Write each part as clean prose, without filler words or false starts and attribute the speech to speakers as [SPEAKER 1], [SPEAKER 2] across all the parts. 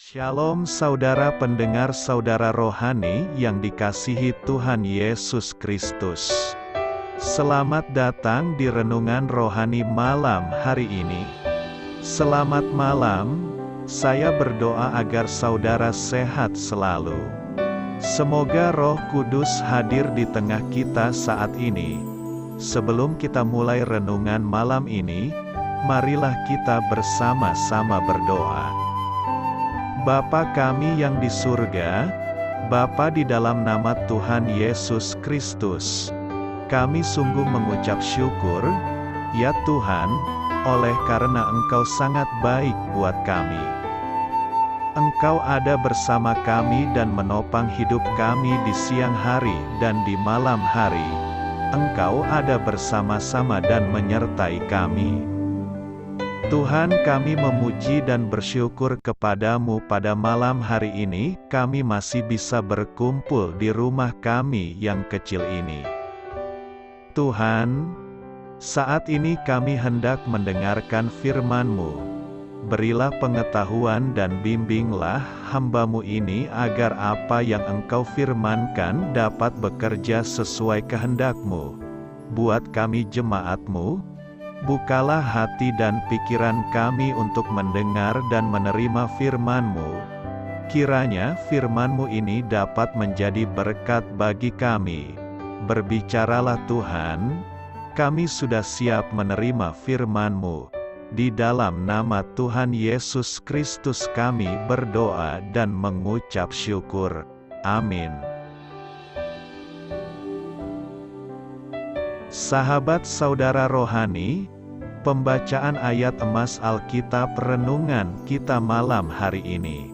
[SPEAKER 1] Shalom saudara pendengar saudara rohani yang dikasihi Tuhan Yesus Kristus. Selamat datang di renungan rohani malam hari ini. Selamat malam, saya berdoa agar saudara sehat selalu. Semoga Roh Kudus hadir di tengah kita saat ini. Sebelum kita mulai renungan malam ini, marilah kita bersama-sama berdoa. Bapa kami yang di surga, Bapa di dalam nama Tuhan Yesus Kristus, kami sungguh mengucap syukur, ya Tuhan, oleh karena Engkau sangat baik buat kami. Engkau ada bersama kami dan menopang hidup kami di siang hari dan di malam hari. Engkau ada bersama-sama dan menyertai kami. Tuhan, kami memuji dan bersyukur kepadamu pada malam hari ini, kami masih bisa berkumpul di rumah kami yang kecil ini. Tuhan, saat ini kami hendak mendengarkan firman-Mu. Berilah pengetahuan dan bimbinglah hamba-Mu ini agar apa yang Engkau firmankan dapat bekerja sesuai kehendak-Mu. Buat kami jemaat-Mu, bukalah hati dan pikiran kami untuk mendengar dan menerima firman-Mu. Kiranya firman-Mu ini dapat menjadi berkat bagi kami. Berbicaralah Tuhan, kami sudah siap menerima firman-Mu. Di dalam nama Tuhan Yesus Kristus kami berdoa dan mengucap syukur. Amin. Sahabat saudara rohani, pembacaan ayat emas Alkitab renungan kita malam hari ini.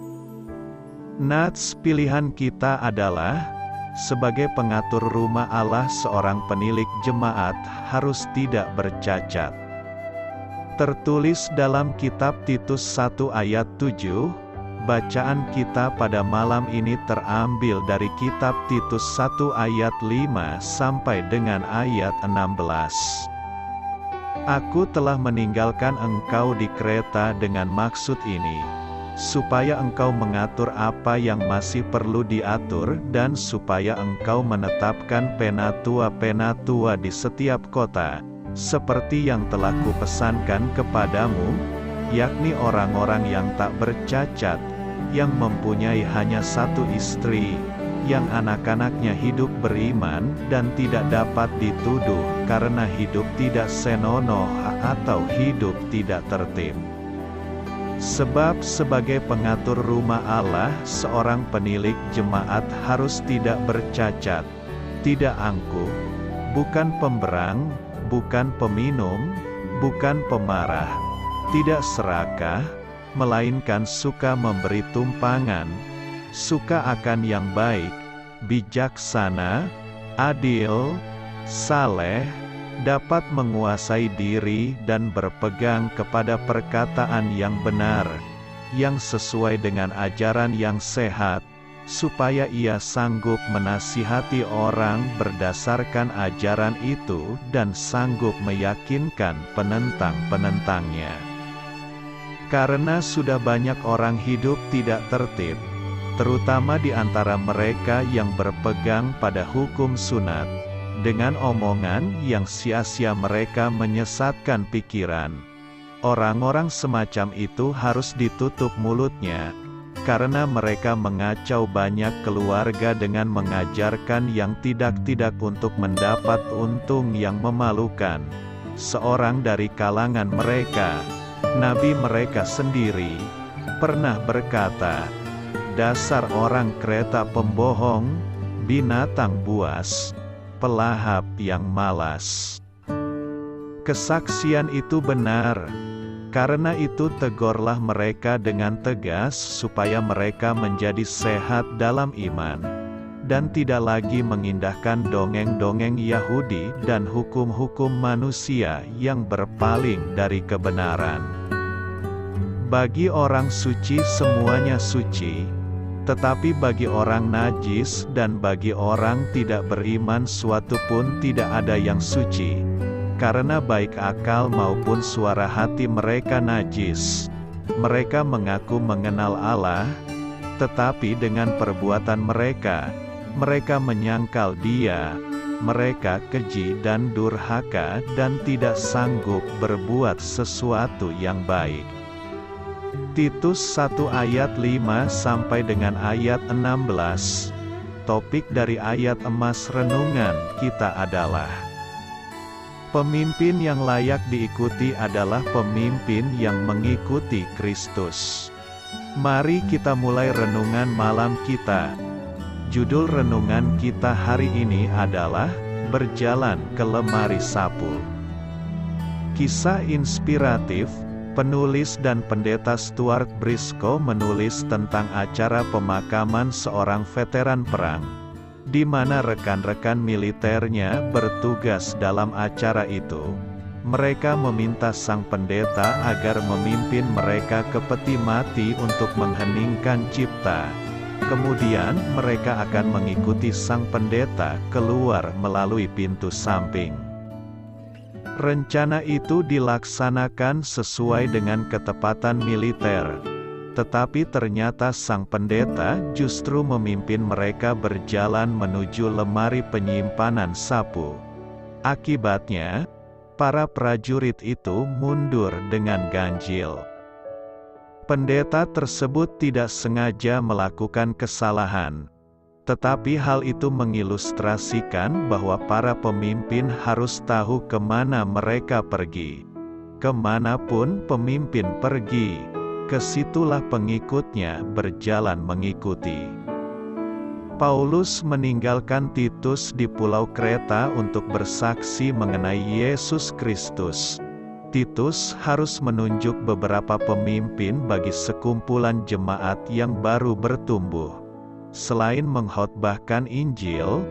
[SPEAKER 1] Nats pilihan kita adalah, sebagai pengatur rumah Allah seorang penilik jemaat harus tidak bercacat. Tertulis dalam kitab Titus 1 ayat 7, bacaan kita pada malam ini terambil dari kitab Titus 1 ayat 5 sampai dengan ayat 16. Aku telah meninggalkan engkau di Kreta dengan maksud ini, supaya engkau mengatur apa yang masih perlu diatur dan supaya engkau menetapkan penatua-penatua di setiap kota, seperti yang telah kupesankan kepadamu, yakni orang-orang yang tak bercacat, yang mempunyai hanya satu istri, yang anak-anaknya hidup beriman dan tidak dapat dituduh karena hidup tidak senonoh atau hidup tidak tertib. Sebab sebagai pengatur rumah Allah, seorang penilik jemaat harus tidak bercacat, tidak angkuh, bukan pemberang, bukan peminum, bukan pemarah, tidak serakah, melainkan suka memberi tumpangan, suka akan yang baik, bijaksana, adil, saleh, dapat menguasai diri dan berpegang kepada perkataan yang benar, yang sesuai dengan ajaran yang sehat, supaya ia sanggup menasihati orang berdasarkan ajaran itu dan sanggup meyakinkan penentang-penentangnya. Karena sudah banyak orang hidup tidak tertib, terutama di antara mereka yang berpegang pada hukum sunat, dengan omongan yang sia-sia mereka menyesatkan pikiran. Orang-orang semacam itu harus ditutup mulutnya, karena mereka mengacau banyak keluarga dengan mengajarkan yang tidak-tidak untuk mendapat untung yang memalukan. Seorang dari kalangan mereka, nabi mereka sendiri, pernah berkata, "Dasar orang Kreta pembohong, binatang buas, pelahap yang malas." Kesaksian itu benar. Karena itu tegurlah mereka dengan tegas supaya mereka menjadi sehat dalam iman, dan tidak lagi mengindahkan dongeng-dongeng Yahudi dan hukum-hukum manusia yang berpaling dari kebenaran. Bagi orang suci semuanya suci, tetapi bagi orang najis dan bagi orang tidak beriman suatu pun tidak ada yang suci, karena baik akal maupun suara hati mereka najis. Mereka mengaku mengenal Allah, tetapi dengan perbuatan mereka, mereka menyangkal Dia. Mereka keji dan durhaka dan tidak sanggup berbuat sesuatu yang baik. Titus 1 ayat 5 sampai dengan ayat 16. Topik dari ayat emas renungan kita adalah: pemimpin yang layak diikuti adalah pemimpin yang mengikuti Kristus. Mari kita mulai renungan malam kita. Judul renungan kita hari ini adalah Berjalan ke Lemari Sapu. Kisah inspiratif. Penulis dan pendeta Stuart Briscoe menulis tentang acara pemakaman seorang veteran perang, di mana rekan-rekan militernya bertugas dalam acara itu. Mereka meminta sang pendeta agar memimpin mereka ke peti mati untuk mengheningkan cipta. Kemudian mereka akan mengikuti sang pendeta keluar melalui pintu samping. Rencana itu dilaksanakan sesuai dengan ketepatan militer. Tetapi ternyata sang pendeta justru memimpin mereka berjalan menuju lemari penyimpanan sapu. Akibatnya, para prajurit itu mundur dengan ganjil. Pendeta tersebut tidak sengaja melakukan kesalahan, tetapi hal itu mengilustrasikan bahwa para pemimpin harus tahu kemana mereka pergi. Kemanapun pemimpin pergi, kesitulah pengikutnya berjalan mengikuti. Paulus meninggalkan Titus di Pulau Kreta untuk bersaksi mengenai Yesus Kristus. Titus harus menunjuk beberapa pemimpin bagi sekumpulan jemaat yang baru bertumbuh. Selain mengkhotbahkan Injil,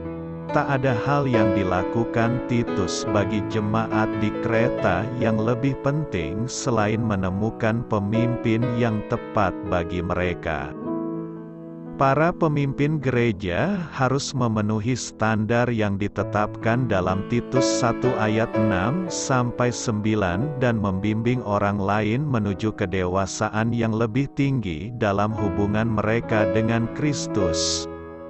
[SPEAKER 1] tak ada hal yang dilakukan Titus bagi jemaat di Kreta yang lebih penting selain menemukan pemimpin yang tepat bagi mereka. Para pemimpin gereja harus memenuhi standar yang ditetapkan dalam Titus 1 ayat 6 sampai 9 dan membimbing orang lain menuju kedewasaan yang lebih tinggi dalam hubungan mereka dengan Kristus.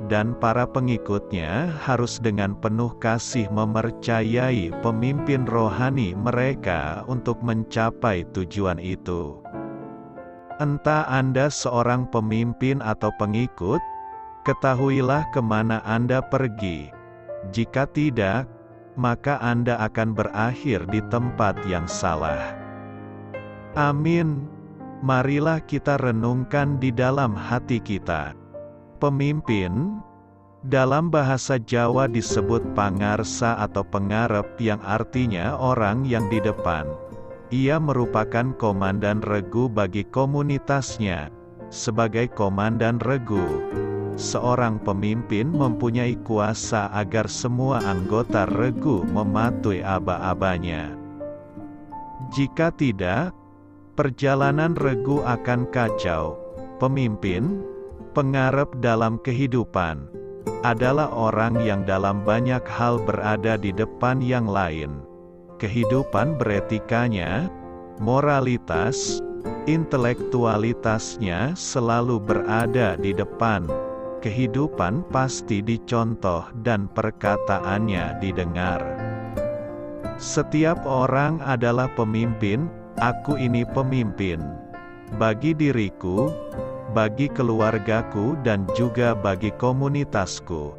[SPEAKER 1] Dan para pengikutnya harus dengan penuh kasih mempercayai pemimpin rohani mereka untuk mencapai tujuan itu. Entah Anda seorang pemimpin atau pengikut, ketahuilah kemana Anda pergi. Jika tidak, maka Anda akan berakhir di tempat yang salah. Amin. Marilah kita renungkan di dalam hati kita. Pemimpin, dalam bahasa Jawa disebut pangarsa atau pengarep yang artinya orang yang di depan. Ia merupakan komandan regu bagi komunitasnya. Sebagai komandan regu, seorang pemimpin mempunyai kuasa agar semua anggota regu mematuhi aba-abanya. Jika tidak, perjalanan regu akan kacau. Pemimpin, pengarep dalam kehidupan, adalah orang yang dalam banyak hal berada di depan yang lain. Kehidupan beretikanya, moralitas, intelektualitasnya selalu berada di depan. Kehidupan pasti dicontoh dan perkataannya didengar. Setiap orang adalah pemimpin. Aku ini pemimpin. Bagi diriku, bagi keluargaku dan juga bagi komunitasku.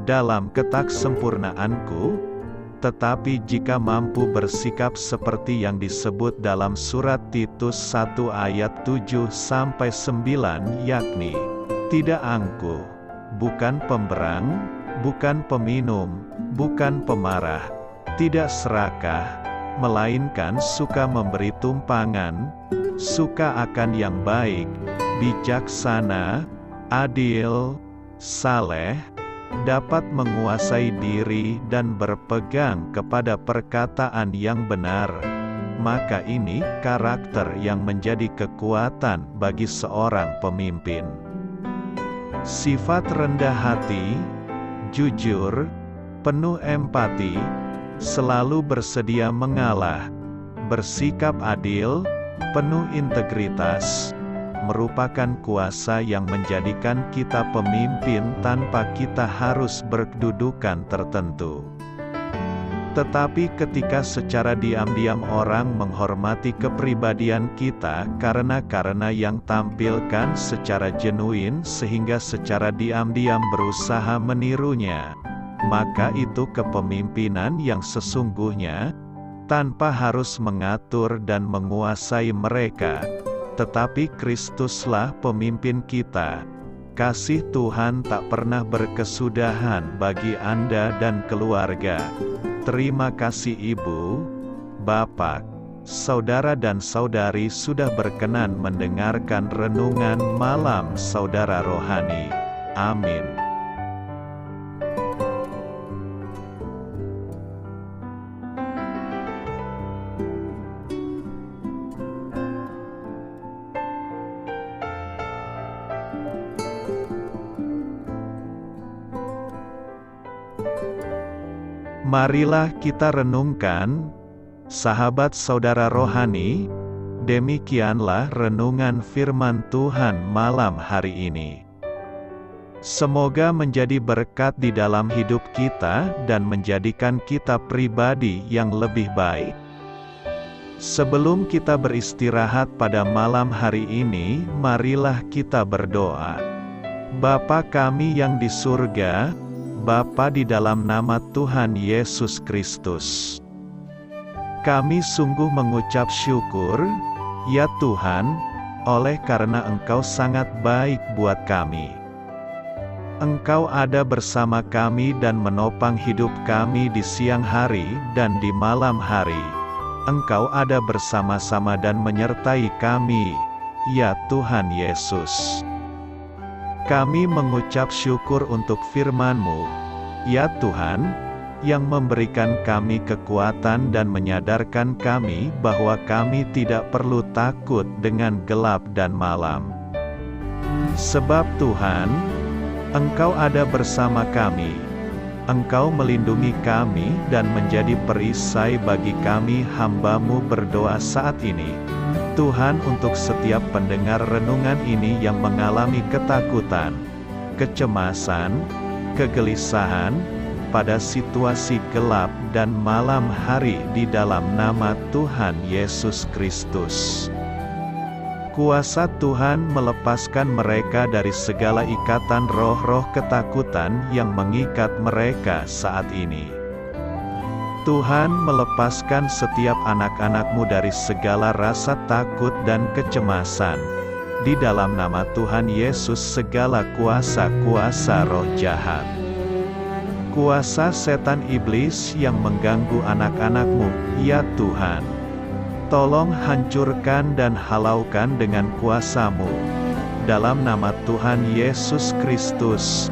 [SPEAKER 1] Dalam ketaksempurnaanku, tetapi jika mampu bersikap seperti yang disebut dalam surat Titus 1 ayat 7-9 yakni, tidak angkuh, bukan pemberang, bukan peminum, bukan pemarah, tidak serakah, melainkan suka memberi tumpangan, suka akan yang baik, bijaksana, adil, saleh, dapat menguasai diri dan berpegang kepada perkataan yang benar. Maka ini karakter yang menjadi kekuatan bagi seorang pemimpin. Sifat rendah hati, jujur, penuh empati, selalu bersedia mengalah, bersikap adil, penuh integritas, merupakan kuasa yang menjadikan kita pemimpin tanpa kita harus berkedudukan tertentu. Tetapi ketika secara diam-diam orang menghormati kepribadian kita karena yang tampilkan secara genuin sehingga secara diam-diam berusaha menirunya, maka itu kepemimpinan yang sesungguhnya, tanpa harus mengatur dan menguasai mereka. Tetapi Kristuslah pemimpin kita. Kasih Tuhan tak pernah berkesudahan bagi Anda dan keluarga. Terima kasih Ibu, Bapak, Saudara dan Saudari sudah berkenan mendengarkan renungan malam Saudara Rohani. Amin. Marilah kita renungkan, sahabat saudara rohani, demikianlah renungan firman Tuhan malam hari ini. Semoga menjadi berkat di dalam hidup kita dan menjadikan kita pribadi yang lebih baik. Sebelum kita beristirahat pada malam hari ini, marilah kita berdoa. Bapa kami yang di surga, Bapa di dalam nama Tuhan Yesus Kristus, kami sungguh mengucap syukur, ya Tuhan, oleh karena Engkau sangat baik buat kami. Engkau ada bersama kami dan menopang hidup kami di siang hari dan di malam hari. Engkau ada bersama-sama dan menyertai kami, ya Tuhan Yesus. Kami mengucap syukur untuk firman-Mu, ya Tuhan, yang memberikan kami kekuatan dan menyadarkan kami bahwa kami tidak perlu takut dengan gelap dan malam. Sebab Tuhan, Engkau ada bersama kami. Engkau melindungi kami dan menjadi perisai bagi kami hamba-Mu berdoa saat ini. Tuhan, untuk setiap pendengar renungan ini yang mengalami ketakutan, kecemasan, kegelisahan, pada situasi gelap dan malam hari di dalam nama Tuhan Yesus Kristus. Kuasa Tuhan melepaskan mereka dari segala ikatan roh-roh ketakutan yang mengikat mereka saat ini. Tuhan melepaskan setiap anak-anak-Mu dari segala rasa takut dan kecemasan. Di dalam nama Tuhan Yesus segala kuasa-kuasa roh jahat, kuasa setan iblis yang mengganggu anak-anak-Mu, ya Tuhan, tolong hancurkan dan halaukan dengan kuasa-Mu. Dalam nama Tuhan Yesus Kristus,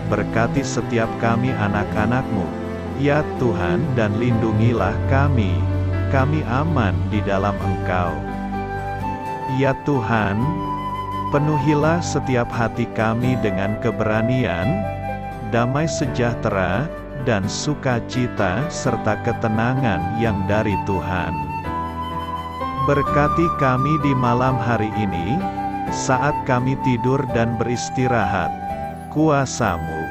[SPEAKER 1] berkati setiap kami anak-anak-Mu, ya Tuhan, dan lindungilah kami aman di dalam Engkau. Ya Tuhan, penuhilah setiap hati kami dengan keberanian, damai sejahtera, dan sukacita serta ketenangan yang dari Tuhan. Berkati kami di malam hari ini, saat kami tidur dan beristirahat. Kuasa-Mu,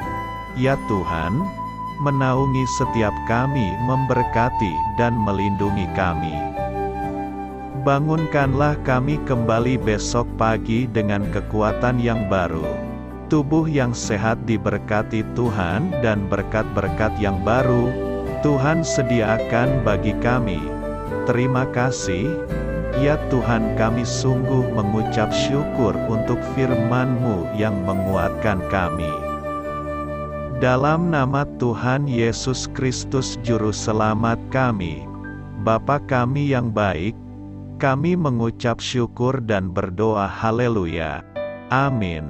[SPEAKER 1] ya Tuhan, menaungi setiap kami, memberkati dan melindungi kami. Bangunkanlah kami kembali besok pagi dengan kekuatan yang baru, tubuh yang sehat diberkati Tuhan, dan berkat-berkat yang baru Tuhan sediakan bagi kami. Terima kasih, ya Tuhan, kami sungguh mengucap syukur untuk firman-Mu yang menguatkan kami. Dalam nama Tuhan Yesus Kristus Juru Selamat kami, Bapa kami yang baik, kami mengucap syukur dan berdoa haleluya. Amin.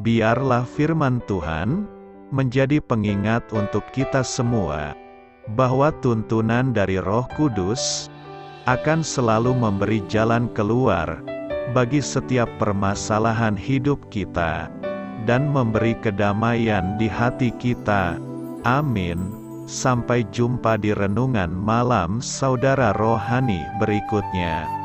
[SPEAKER 1] Biarlah firman Tuhan menjadi pengingat untuk kita semua, bahwa tuntunan dari Roh Kudus akan selalu memberi jalan keluar bagi setiap permasalahan hidup kita, dan memberi kedamaian di hati kita. Amin. Sampai jumpa di renungan malam saudara rohani berikutnya.